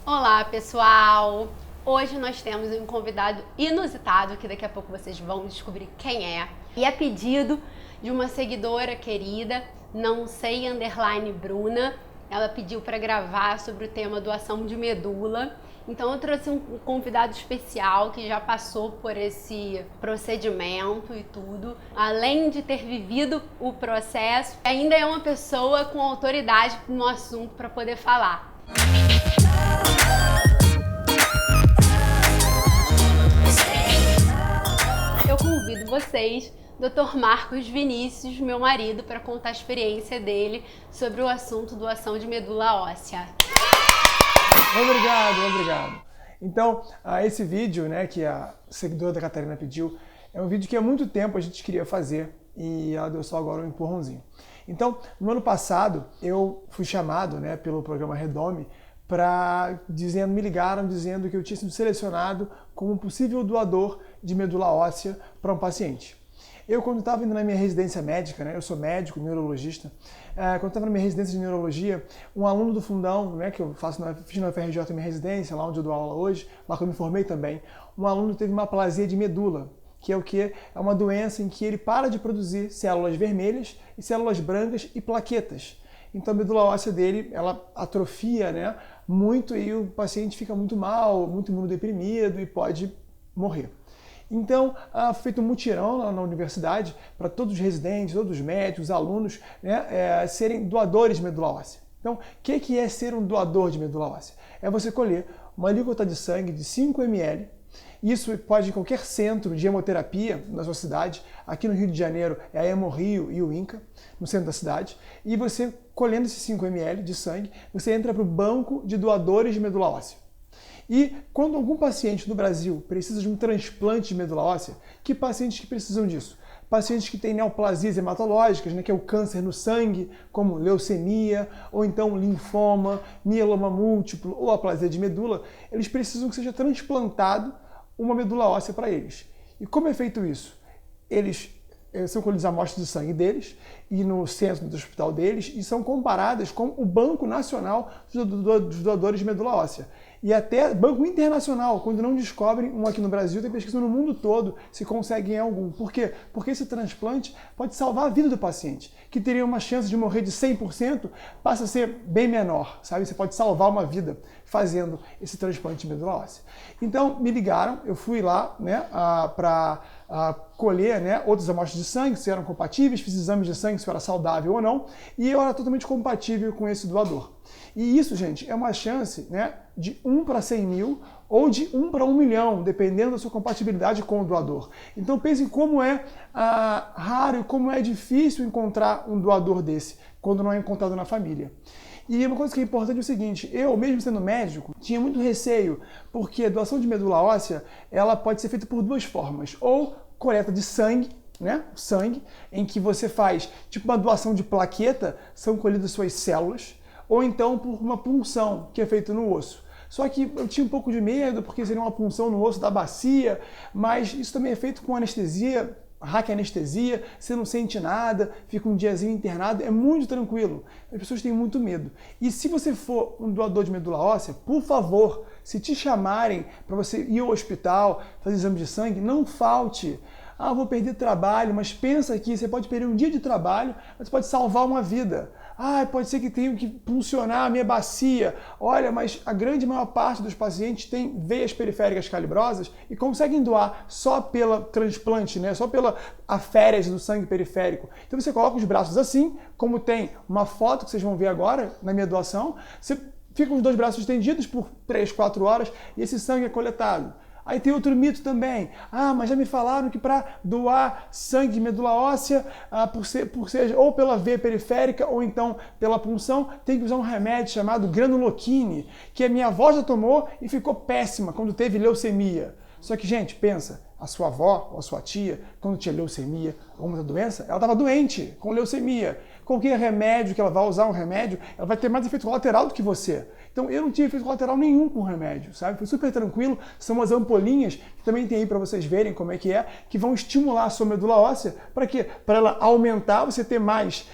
Olá, pessoal! Hoje nós temos um convidado inusitado que daqui a pouco vocês vão descobrir quem é. E é pedido de uma seguidora querida, não sei _Bruna. Ela pediu para gravar sobre o tema doação de medula. Então eu trouxe um convidado especial que já passou por esse procedimento e tudo. Além de ter vivido o processo, ainda é uma pessoa com autoridade no assunto para poder falar. Eu convido vocês, Dr. Marcos Vinícius, meu marido, para contar a experiência dele sobre o assunto doação de medula óssea. Obrigado. Então, esse vídeo, que a seguidora da Catarina pediu, é um vídeo que há muito tempo a gente queria fazer e ela deu só agora um empurrãozinho. Então, no ano passado, eu fui chamado, pelo programa Redome me ligaram dizendo que eu tinha sido selecionado como um possível doador de medula óssea para um paciente. Eu, quando estava indo na minha residência médica, eu sou médico, neurologista, quando estava na minha residência de neurologia, um aluno do fundão, que eu fiz na UFRJ a minha residência, lá onde eu dou aula hoje, lá que eu me formei também, um aluno teve uma aplasia de medula, que é o quê? É uma doença em que ele para de produzir células vermelhas e células brancas e plaquetas. Então a medula óssea dele, ela atrofia, muito e o paciente fica muito mal, muito imunodeprimido e pode morrer. Então, feito um mutirão lá na universidade para todos os residentes, todos os médicos, alunos, serem doadores de medula óssea. Então, o que é ser um doador de medula óssea? É você colher uma alíquota de sangue de 5 ml. Isso pode ir em qualquer centro de hemoterapia na sua cidade. Aqui no Rio de Janeiro é a Hemorrio e o INCA, no centro da cidade. E você, colhendo esses 5 ml de sangue, você entra para o banco de doadores de medula óssea. E quando algum paciente no Brasil precisa de um transplante de medula óssea, que pacientes que precisam disso? Pacientes que têm neoplasias hematológicas, que é o câncer no sangue, como leucemia, ou então linfoma, mieloma múltiplo ou aplasia de medula, eles precisam que seja transplantado uma medula óssea para eles. E como é feito isso? Eles são colhidas amostras de sangue deles e no centro do hospital deles e são comparadas com o Banco Nacional dos Doadores de Medula Óssea. E até Banco Internacional, quando não descobrem um aqui no Brasil, tem pesquisa no mundo todo se conseguem algum. Por quê? Porque esse transplante pode salvar a vida do paciente, que teria uma chance de morrer de 100%, passa a ser bem menor, sabe? Você pode salvar uma vida fazendo esse transplante de medula óssea. Então, me ligaram, eu fui lá, para colher, outras amostras de sangue, se eram compatíveis, fiz exames de sangue, se era saudável ou não, e eu era totalmente compatível com esse doador. E isso, gente, é uma chance, de 1 para 100 mil ou de 1 para 1 milhão, dependendo da sua compatibilidade com o doador. Então pensem como é raro e como é difícil encontrar um doador desse, quando não é encontrado na família. E uma coisa que é importante é o seguinte, eu, mesmo sendo médico, tinha muito receio, porque a doação de medula óssea, ela pode ser feita por duas formas, ou coleta de sangue, sangue, em que você faz tipo uma doação de plaqueta, são colhidas suas células, ou então por uma punção, que é feita no osso. Só que eu tinha um pouco de medo, porque seria uma punção no osso da bacia, mas isso também é feito com anestesia, raquianestesia, você não sente nada, fica um diazinho internado, é muito tranquilo. As pessoas têm muito medo. E se você for um doador de medula óssea, por favor, se te chamarem para você ir ao hospital, fazer exame de sangue, não falte. Vou perder trabalho, mas pensa aqui, você pode perder um dia de trabalho, mas pode salvar uma vida. Pode ser que tenha que puncionar a minha bacia. Olha, mas a grande maior parte dos pacientes tem veias periféricas calibrosas e conseguem doar só pela transplante, só pela aférese do sangue periférico. Então você coloca os braços assim, como tem uma foto que vocês vão ver agora na minha doação, você fica com os dois braços estendidos por 3, 4 horas e esse sangue é coletado. Aí tem outro mito também. Mas já me falaram que para doar sangue de medula óssea, por ser ou pela veia periférica ou então pela punção, tem que usar um remédio chamado granuloquine, que a minha avó já tomou e ficou péssima quando teve leucemia. Só que, gente, pensa, a sua avó ou a sua tia, quando tinha leucemia ou outra doença, ela estava doente com leucemia. Qualquer remédio que ela vai usar, ela vai ter mais efeito colateral do que você. Então eu não tive efeito colateral nenhum com o remédio, sabe? Foi super tranquilo. São umas ampolinhas, que também tem aí para vocês verem como é, que vão estimular a sua medula óssea. Para quê? Para ela aumentar, você ter mais,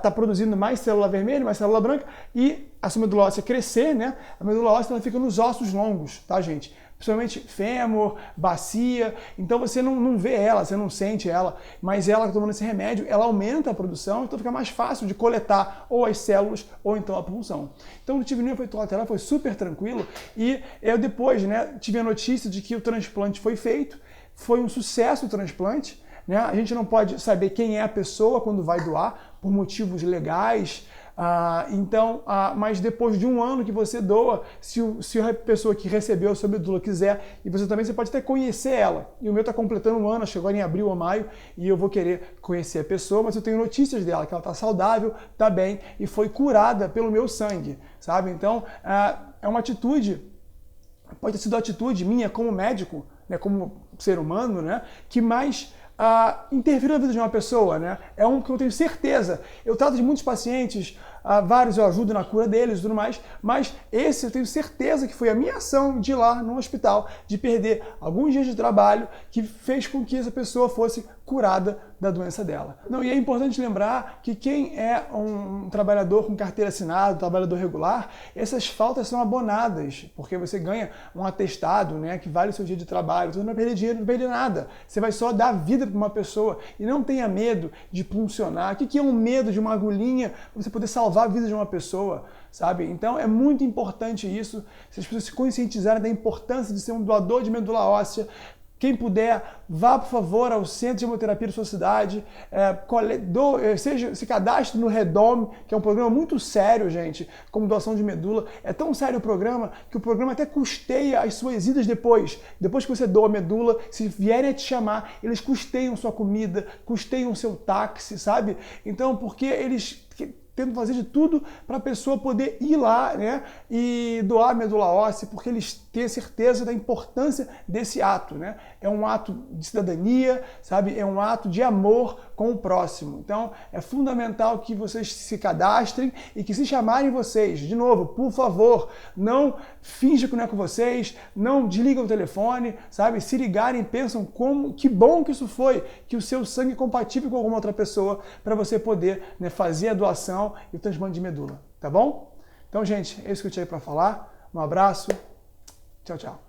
tá produzindo mais célula vermelha, mais célula branca, e a sua medula óssea crescer, né? A medula óssea ela fica nos ossos longos, tá, gente? Principalmente fêmur, bacia, então você não vê ela, você não sente ela, mas ela tomando esse remédio, ela aumenta a produção, então fica mais fácil de coletar ou as células ou então a punção. Então não tive nenhum efeito colateral, foi super tranquilo e eu depois, né, tive a notícia de que o transplante foi feito, foi um sucesso o transplante, né? A gente não pode saber quem é a pessoa quando vai doar, por motivos legais, mas depois de um ano que você doa, se a pessoa que recebeu a sua medula quiser, e você pode até conhecer ela. E o meu está completando um ano, acho que agora em abril ou maio, e eu vou querer conhecer a pessoa, mas eu tenho notícias dela, que ela está saudável, está bem, e foi curada pelo meu sangue, sabe? Então, é uma atitude, pode ter sido a atitude minha como médico, né, como ser humano, né, que mais intervir na vida de uma pessoa, né? É um que eu tenho certeza. Eu trato de muitos pacientes, vários eu ajudo na cura deles e tudo mais, mas esse eu tenho certeza que foi a minha ação de ir lá no hospital, de perder alguns dias de trabalho, que fez com que essa pessoa fosse curada da doença dela. Não, e é importante lembrar que quem é um trabalhador com carteira assinada, um trabalhador regular, essas faltas são abonadas, porque você ganha um atestado, né, que vale o seu dia de trabalho, você não vai perder dinheiro, não vai perder nada. Você vai só dar vida para uma pessoa e não tenha medo de puncionar. O que é um medo de uma agulhinha para você poder salvar a vida de uma pessoa, sabe? Então é muito importante isso, se as pessoas se conscientizarem da importância de ser um doador de medula óssea. Quem puder, vá, por favor, ao centro de hemoterapia da sua cidade, se cadastre no Redome, que é um programa muito sério, gente, como doação de medula. É tão sério o programa que o programa até custeia as suas idas depois. Depois que você doa a medula, se vierem a te chamar, eles custeiam sua comida, custeiam seu táxi, sabe? Então, porque eles tentam fazer de tudo para a pessoa poder ir lá, né, e doar a medula óssea, porque eles têm certeza da importância desse ato, né? É um ato de cidadania, sabe? É um ato de amor com o próximo. Então, é fundamental que vocês se cadastrem e que se chamarem vocês, de novo, por favor, não finjam que não é com vocês, não desliguem o telefone, sabe? Se ligarem, pensam que bom que isso foi, que o seu sangue é compatível com alguma outra pessoa para você poder, né, fazer a doação e o transplante de medula, tá bom? Então, gente, é isso que eu tinha para falar. Um abraço. Tchau, tchau.